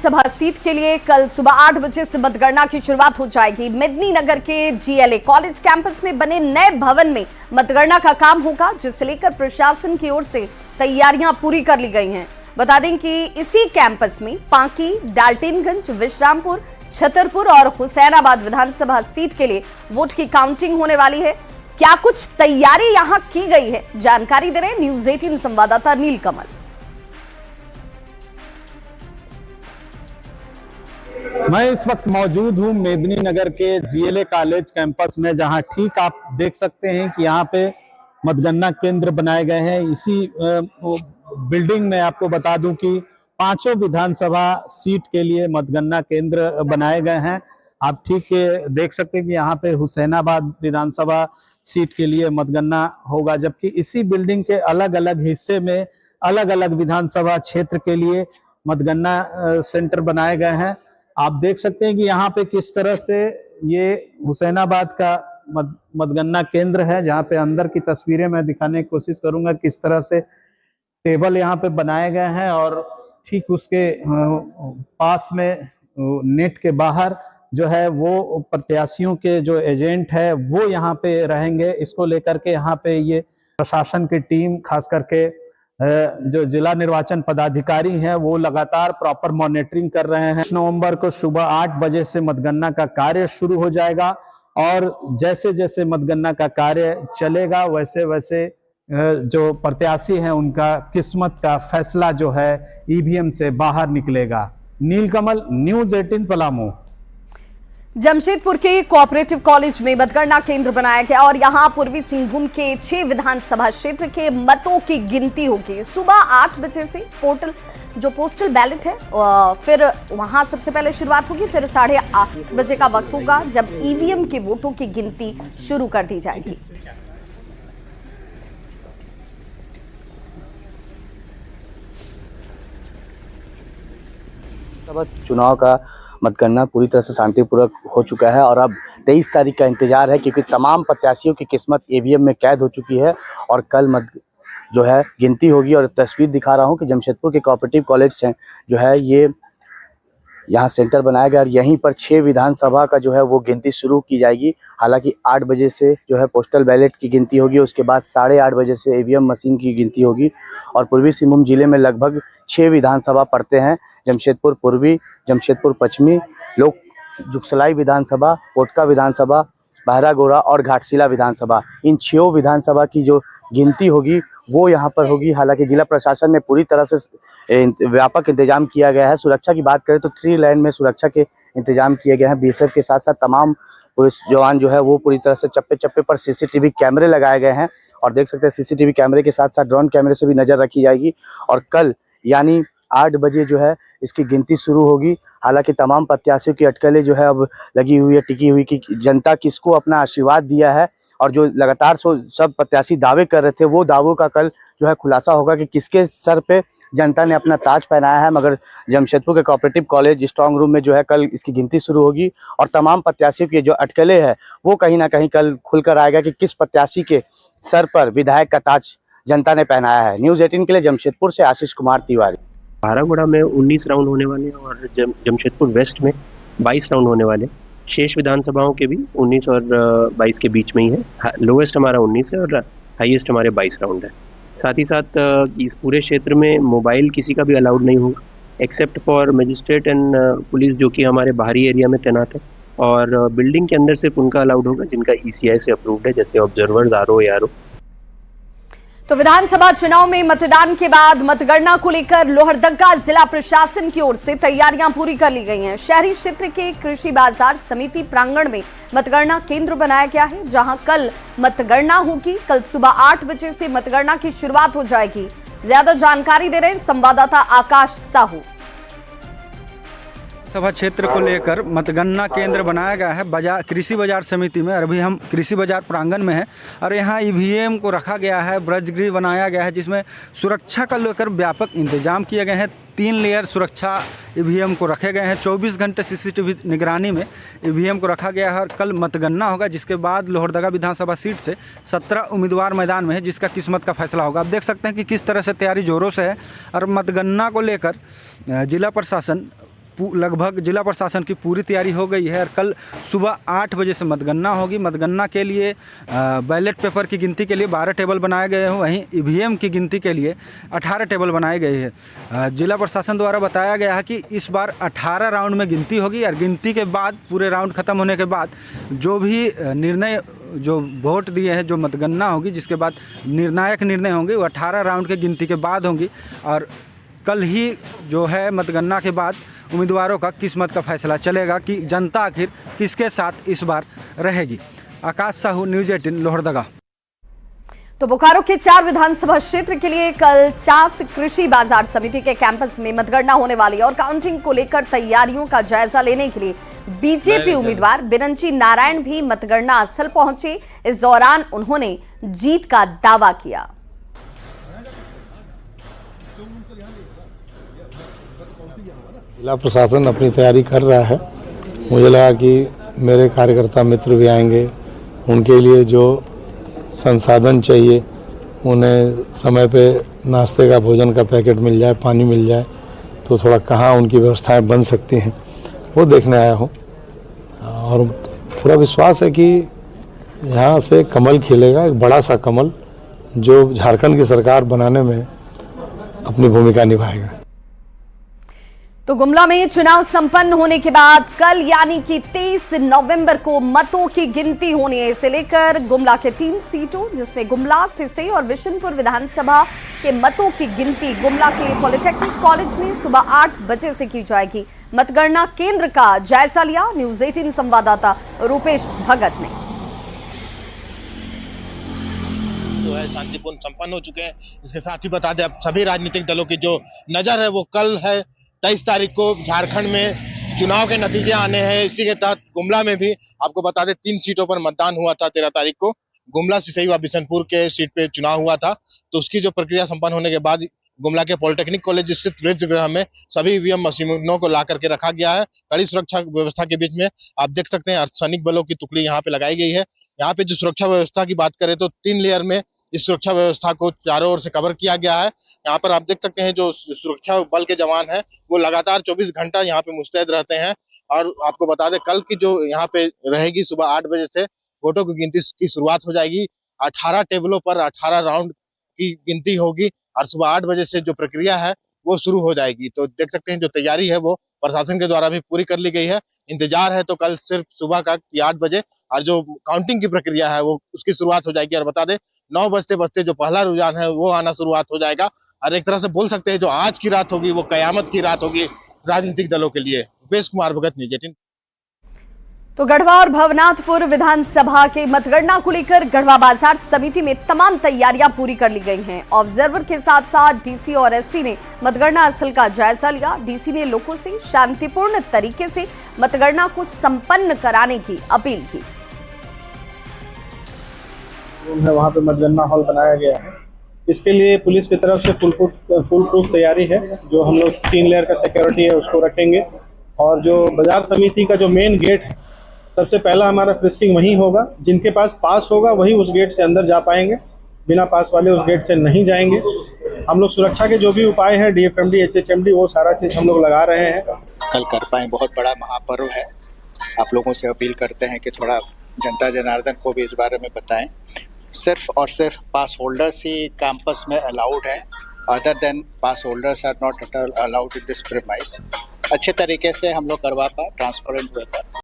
विधानसभा seat के लिए कल सुबह 8 बजे से मतगणना की शुरुआत हो जाएगी। मेदिनीनगर के जीएलए कॉलेज कैंपस में बने नए भवन में मतगणना का काम होगा, जिसे लेकर प्रशासन की ओर से तैयारियां पूरी कर ली गई हैं। बता दें कि इसी कैंपस में पांकी, डाल्टनगंज, विश्रामपुर, छतरपुर और हुसैनाबाद विधानसभा सीट के लिए वोट की काउंटिंग होने वाली है। क्या कुछ तैयारी यहां की गई है, जानकारी दे रहे हैं न्यूज 18 संवाददाता नीलकमल। मैं इस वक्त मौजूद हूं मेदिनीनगर के जीएलए कॉलेज कैंपस में, जहां ठीक आप देख सकते हैं कि यहां पे मतगणना केंद्र बनाए गए हैं। इसी बिल्डिंग में आपको बता दूं कि पांचों विधानसभा सीट के लिए मतगणना केंद्र बनाए गए हैं। आप ठीक देख सकते हैं कि यहाँ पे हुसैनाबाद विधानसभा सीट के लिए मतगणना होगा, जबकि इसी बिल्डिंग के अलग अलग हिस्से में अलग अलग विधानसभा क्षेत्र के लिए मतगणना सेंटर बनाए गए हैं। आप देख सकते हैं कि यहाँ पे किस तरह से ये हुसैनाबाद का मतगणना केंद्र है, जहाँ पे अंदर की तस्वीरें मैं दिखाने की कोशिश करूंगा। किस तरह से टेबल यहाँ पे बनाए गए हैं और ठीक उसके पास में नेट के बाहर जो है वो प्रत्याशियों के जो एजेंट है वो यहाँ पे रहेंगे। इसको लेकर के यहाँ पे ये प्रशासन की टीम, खास करके जो जिला निर्वाचन पदाधिकारी हैं, वो लगातार प्रॉपर मॉनिटरिंग कर रहे हैं। 9 नवंबर को सुबह 8 बजे से मतगणना का कार्य शुरू हो जाएगा और जैसे जैसे मतगणना का कार्य चलेगा वैसे वैसे जो प्रत्याशी हैं उनका किस्मत का फैसला जो है ईवीएम से बाहर निकलेगा। नीलकमल, न्यूज 18 पलामू। जमशेदपुर के कोऑपरेटिव कॉलेज में मतगणना केंद्र बनाया गया और यहां पूर्वी सिंहभूम के 6 विधानसभा क्षेत्र के मतों की गिनती होगी। सुबह 8 बजे से पोस्टल बैलेट है, फिर वहां सबसे पहले शुरुआत होगी, फिर 8:30 बजे का वक्त होगा जब ईवीएम के वोटों की गिनती शुरू कर दी जाएगी। चुनाव का मतगणना पूरी तरह से शांतिपूर्वक हो चुका है और अब 23 तारीख का इंतजार है, क्योंकि तमाम प्रत्याशियों की किस्मत ईवीएम में कैद हो चुकी है और कल जो है गिनती होगी। और तस्वीर दिखा रहा हूं कि जमशेदपुर के कोऑपरेटिव कॉलेज से जो है ये यहाँ सेंटर बनाया गया और यहीं पर 6 विधानसभा का जो है वो गिनती शुरू की जाएगी। हालांकि 8 बजे से जो है पोस्टल बैलेट की गिनती होगी, उसके बाद 8:30 बजे से ईवीएम मशीन की गिनती होगी। और पूर्वी सिंहभूम जिले में लगभग 6 विधानसभा पड़ते हैं, जमशेदपुर पूर्वी, जमशेदपुर पश्चिमी, जुगसलाई विधानसभा, पोटका विधानसभा, बहरागोड़ा और घाटशिला विधानसभा। इन 6 विधानसभा की जो गिनती होगी वो यहाँ पर होगी। हालांकि जिला प्रशासन ने पूरी तरह से व्यापक इंतजाम किया गया है। सुरक्षा की बात करें तो 3 लाइन में सुरक्षा के इंतजाम किए गए हैं। बीएसएफ के साथ साथ तमाम पुलिस जवान जो है वो पूरी तरह से चप्पे चप्पे पर सीसीटीवी कैमरे लगाए गए हैं और देख सकते हैं सीसीटीवी कैमरे के साथ साथ ड्रोन कैमरे से भी नजर रखी जाएगी। और कल यानी 8 बजे जो है इसकी गिनती शुरू होगी। हालांकि तमाम प्रत्याशियों की अटकलें जो है अब लगी हुई है, टिकी हुई कि जनता किसको अपना आशीर्वाद दिया है और जो लगातार सब प्रत्याशी दावे कर रहे थे वो दावों का कल जो है खुलासा होगा कि किसके सर पे जनता ने अपना ताज पहनाया है। मगर जमशेदपुर के कोऑपरेटिव कॉलेज स्ट्रांग रूम में जो है कल इसकी गिनती शुरू होगी और तमाम प्रत्याशियों की जो अटकलें हैं वो कहीं ना कहीं कल खुलकर आएगा कि किस प्रत्याशी के सर पर विधायक का ताज जनता ने पहनाया है। न्यूज 18 के लिए जमशेदपुर से आशीष कुमार तिवारी। बहरागोड़ा में 19 राउंड होने वाले हैं और जमशेदपुर वेस्ट में 22 राउंड होने वाले। शेष विधानसभाओं के भी 19 और 22 के बीच में ही है। लोएस्ट हमारा 19 है और हाईएस्ट हमारे 22 राउंड है। साथ ही साथ इस पूरे क्षेत्र में मोबाइल किसी का भी अलाउड नहीं होगा except for magistrate and police, जो कि हमारे बाहरी एरिया में तैनात है। और बिल्डिंग के अंदर सिर्फ उनका अलाउड होगा जिनका ECI से अप्रूव्ड है, जैसे ऑब्जर्वर्स, RO, ARO। तो विधानसभा चुनाव में मतदान के बाद मतगणना को लेकर लोहरदगा जिला प्रशासन की ओर से तैयारियां पूरी कर ली गई हैं। शहरी क्षेत्र के कृषि बाजार समिति प्रांगण में मतगणना केंद्र बनाया गया है, जहां कल मतगणना होगी। कल सुबह 8 बजे से मतगणना की शुरुआत हो जाएगी। ज्यादा जानकारी दे रहे हैं संवाददाता आकाश साहू। सभा क्षेत्र को लेकर मतगणना केंद्र बनाया गया है कृषि बाजार समिति में। और अभी हम कृषि बाजार प्रांगण में हैं और यहाँ ईवीएम को रखा गया है, ब्रजगृह बनाया गया है, जिसमें सुरक्षा का लेकर व्यापक इंतजाम किए गए हैं। 3 लेयर सुरक्षा ईवीएम को रखे गए हैं। 24 घंटे सीसीटीवी निगरानी में ईवीएम को रखा गया है और कल मतगणना होगा, जिसके बाद लोहरदगा विधानसभा सीट से 17 उम्मीदवार मैदान में है, जिसका किस्मत का फैसला होगा। आप देख सकते हैं कि किस तरह से तैयारी जोरों से है और मतगणना को लेकर जिला प्रशासन लगभग जिला प्रशासन की पूरी तैयारी हो गई है और कल सुबह 8 बजे से मतगणना होगी। मतगणना के लिए बैलेट पेपर की गिनती के लिए 12 टेबल बनाए गए हैं, वहीं ईवीएम की गिनती के लिए 18 टेबल बनाए गए हैं। जिला प्रशासन द्वारा बताया गया है कि इस बार 18 राउंड में गिनती होगी और गिनती के बाद पूरे राउंड ख़त्म होने के बाद जो भी निर्णय जो वोट दिए हैं, जो मतगणना होगी जिसके बाद निर्णायक निर्णय होंगे वो 18 राउंड के गिनती के बाद होंगी और कल ही जो है मतगणना के बाद उम्मीदवारों का किस्मत का फैसला चलेगा कि जनता आखिर किसके साथ इस बार रहेगी। आकाश साहू, न्यूज़ 18, लोहरदगा। तो बोकारो के 4 विधानसभा क्षेत्र के लिए कल चास कृषि बाजार समिति के कैंपस में मतगणना होने वाली है और काउंटिंग को लेकर तैयारियों का जायजा लेने के लिए बीजेपी उम्मीदवार बिरंची नारायण भी मतगणना स्थल पहुंचे। इस दौरान उन्होंने जीत का दावा किया। जिला प्रशासन अपनी तैयारी कर रहा है। मुझे लगा कि मेरे कार्यकर्ता मित्र भी आएंगे, उनके लिए जो संसाधन चाहिए, उन्हें समय पे नाश्ते का, भोजन का पैकेट मिल जाए, पानी मिल जाए, तो थोड़ा कहाँ उनकी व्यवस्थाएं बन सकती हैं वो देखने आया हूँ। और पूरा विश्वास है कि यहाँ से कमल खिलेगा, एक बड़ा सा कमल जो झारखंड की सरकार बनाने में अपनी भूमिका निभाएगा। तो गुमला में चुनाव संपन्न होने के बाद कल यानी कि 23 नवंबर को मतों की गिनती होनी है। इसे लेकर गुमला के 3 सीटों जिसमें गुमला, सिसई और विशुनपुर विधानसभा के मतों की गिनती गुमला के पॉलिटेक्निक कॉलेज में सुबह 8 बजे से की जाएगी। मतगणना केंद्र का जायजा लिया न्यूज़ 18 संवाददाता रूपेश भगत ने। जो है शांतिपूर्ण संपन्न हो चुके हैं। इसके साथ ही बता दें अब सभी राजनीतिक दलों की जो नजर है वो कल है 23 तारीख को झारखंड में चुनाव के नतीजे आने हैं। इसी के तहत गुमला में भी आपको बता दें 3 सीटों पर मतदान हुआ था 13 तारीख को। गुमला, सिसई व बिशनपुर के सीट पे चुनाव हुआ था, तो उसकी जो प्रक्रिया संपन्न होने के बाद गुमला के पॉलिटेक्निक कॉलेज स्थित प्रेक्षागृह में सभी ईवीएम मशीनों को ला करके रखा गया है। कड़ी सुरक्षा व्यवस्था के बीच में आप देख सकते हैं अर्धसैनिक बलों की टुकड़ी यहाँ पे लगाई गई है। यहाँ पे जो सुरक्षा व्यवस्था की बात करें तो 3 लेयर में इस सुरक्षा व्यवस्था को चारों ओर से कवर किया गया है। यहाँ पर आप देख सकते हैं जो सुरक्षा बल के जवान हैं वो लगातार 24 घंटा यहाँ पे मुस्तैद रहते हैं। और आपको बता दें कल की जो यहाँ पे रहेगी सुबह 8 बजे से वोटों की गिनती की शुरुआत हो जाएगी। 18 टेबलों पर 18 राउंड की गिनती होगी और सुबह 8 बजे से जो प्रक्रिया है वो शुरू हो जाएगी। तो देख सकते हैं जो तैयारी है वो प्रशासन के द्वारा भी पूरी कर ली गई है। इंतजार है तो कल सिर्फ सुबह का 8 बजे और जो काउंटिंग की प्रक्रिया है वो उसकी शुरुआत हो जाएगी। और बता दें 9 बजते बजते जो पहला रुझान है वो आना शुरुआत हो जाएगा। और एक तरह से बोल सकते हैं जो आज की रात होगी वो कयामत की रात होगी राजनीतिक दलों के लिए। रूपेश कुमार भगत, न्यूज़ 18। तो गढ़वा और भवनाथपुर विधानसभा के मतगणना को लेकर गढ़वा बाजार समिति में तमाम तैयारियां पूरी कर ली गई हैं। ऑब्जर्वर के साथ साथ डीसी और एसपी ने मतगणना स्थल का जायजा लिया। डीसी ने लोगों से शांतिपूर्ण तरीके से मतगणना को संपन्न कराने की अपील की। वहाँ पे मतगणना हॉल बनाया गया है। इसके लिए पुलिस की तरफ से फुल प्रूफ तैयारी है। जो हम लोग 3 लेयर का सिक्योरिटी है उसको रखेंगे। और जो बाजार समिति का जो मेन गेट है सबसे पहला हमारा फ्रिस्किंग वहीं होगा। जिनके पास होगा वही उस गेट से अंदर जा पाएंगे, बिना पास वाले उस गेट से नहीं जाएंगे। हम लोग सुरक्षा के जो भी उपाय हैं DFMD, HHMD वो सारा चीज़ हम लोग लगा रहे हैं। कल कर पाए, बहुत बड़ा महापर्व है। आप लोगों से अपील करते हैं कि थोड़ा जनता जनार्दन को भी इस बारे में बताएं। सिर्फ और सिर्फ पास होल्डर्स ही कैंपस में अलाउड है। Other than pass holders are not allowed in this premise. अच्छे तरीके से हम लोग करवा पाए, ट्रांसपेरेंट रहता है।